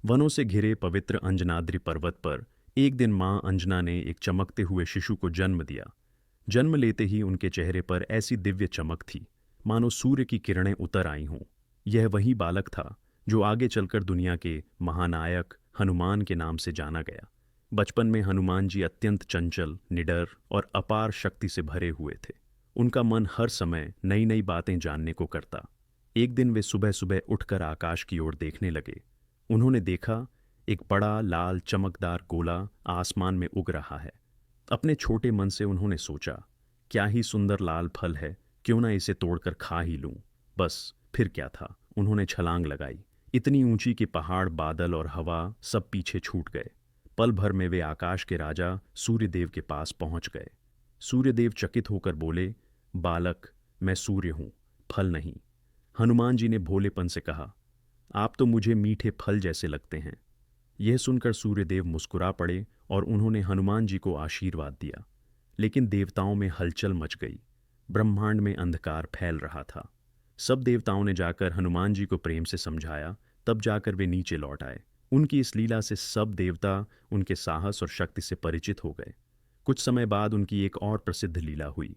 वनों से घिरे पवित्र अंजनाद्रि पर्वत पर एक दिन मां अंजना ने एक चमकते हुए शिशु को जन्म दिया। जन्म लेते ही उनके चेहरे पर ऐसी दिव्य चमक थी, मानो सूर्य की किरणें उतर आई हों। यह वही बालक था जो आगे चलकर दुनिया के महानायक हनुमान के नाम से जाना गया। बचपन में हनुमान जी अत्यंत चंचल, निडर और अपार शक्ति से भरे हुए थे। उनका मन हर समय नई नई बातें जानने को करता। एक दिन वे सुबह सुबह उठकर आकाश की ओर देखने लगे। उन्होंने देखा, एक बड़ा लाल चमकदार गोला आसमान में उग रहा है। अपने छोटे मन से उन्होंने सोचा, क्या ही सुंदर लाल फल है, क्यों ना इसे तोड़कर खा ही लूं। बस फिर क्या था, उन्होंने छलांग लगाई। इतनी ऊंची कि पहाड़, बादल और हवा सब पीछे छूट गए। पल भर में वे आकाश के राजा सूर्यदेव के पास पहुंच गए। सूर्यदेव चकित होकर बोले, बालक, मैं सूर्य हूं, फल नहीं। हनुमान जी ने भोलेपन से कहा, आप तो मुझे मीठे फल जैसे लगते हैं। यह सुनकर सूर्यदेव मुस्कुरा पड़े और उन्होंने हनुमान जी को आशीर्वाद दिया। लेकिन देवताओं में हलचल मच गई। ब्रह्मांड में अंधकार फैल रहा था। सब देवताओं ने जाकर हनुमान जी को प्रेम से समझाया, तब जाकर वे नीचे लौट आए। उनकी इस लीला से सब देवता उनके साहस और शक्ति से परिचित हो गए। कुछ समय बाद उनकी एक और प्रसिद्ध लीला हुई।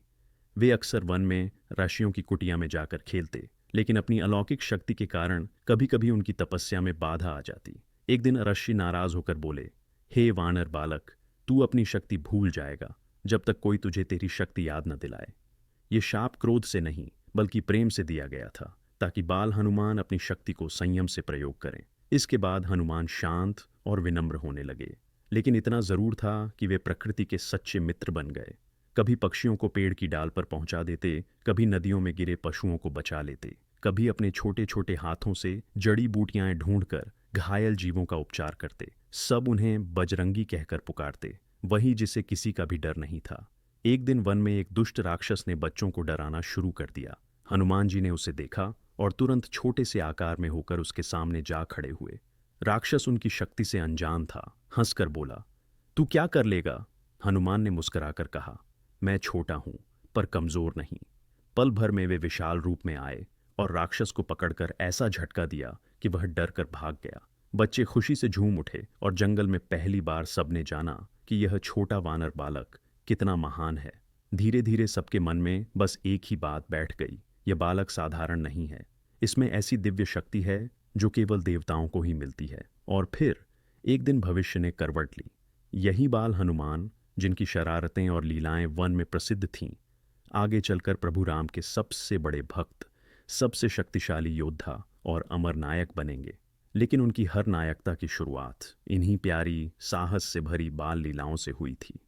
वे अक्सर वन में ऋषियों की कुटिया में जाकर खेलते, लेकिन अपनी अलौकिक शक्ति के कारण कभी कभी उनकी तपस्या में बाधा आ जाती। एक दिन ऋषि नाराज होकर बोले, हे वानर बालक, तू अपनी शक्ति भूल जाएगा जब तक कोई तुझे तेरी शक्ति याद न दिलाए। ये शाप क्रोध से नहीं बल्कि प्रेम से दिया गया था, ताकि बाल हनुमान अपनी शक्ति को संयम से प्रयोग करें। इसके बाद हनुमान शांत और विनम्र होने लगे। लेकिन इतना जरूर था कि वे प्रकृति के सच्चे मित्र बन गए। कभी पक्षियों को पेड़ की डाल पर पहुंचा देते, कभी नदियों में गिरे पशुओं को बचा लेते, कभी अपने छोटे छोटे हाथों से जड़ी बूटियां ढूंढकर घायल जीवों का उपचार करते। सब उन्हें बजरंगी कहकर पुकारते, वही जिसे किसी का भी डर नहीं था। एक दिन वन में एक दुष्ट राक्षस ने बच्चों को डराना शुरू कर दिया। हनुमान जी ने उसे देखा और तुरंत छोटे से आकार में होकर उसके सामने जा खड़े हुए। राक्षस उनकी शक्ति से अनजान था। हंसकर बोला, तू क्या कर लेगा? हनुमान ने मुस्कुराकर कहा, मैं छोटा हूं पर कमजोर नहीं। पल भर में वे विशाल रूप में आए और राक्षस को पकड़कर ऐसा झटका दिया कि वह डर कर भाग गया। बच्चे खुशी से झूम उठे और जंगल में पहली बार सबने जाना कि यह छोटा वानर बालक कितना महान है। धीरे धीरे सबके मन में बस एक ही बात बैठ गई, यह बालक साधारण नहीं है। इसमें ऐसी दिव्य शक्ति है जो केवल देवताओं को ही मिलती है। और फिर एक दिन भविष्य ने करवट ली। यही बाल हनुमान, जिनकी शरारतें और लीलाएं वन में प्रसिद्ध थीं, आगे चलकर प्रभु राम के सबसे बड़े भक्त, सबसे शक्तिशाली योद्धा और अमर नायक बनेंगे। लेकिन उनकी हर नायकता की शुरुआत इन्हीं प्यारी, साहस से भरी बाल लीलाओं से हुई थी।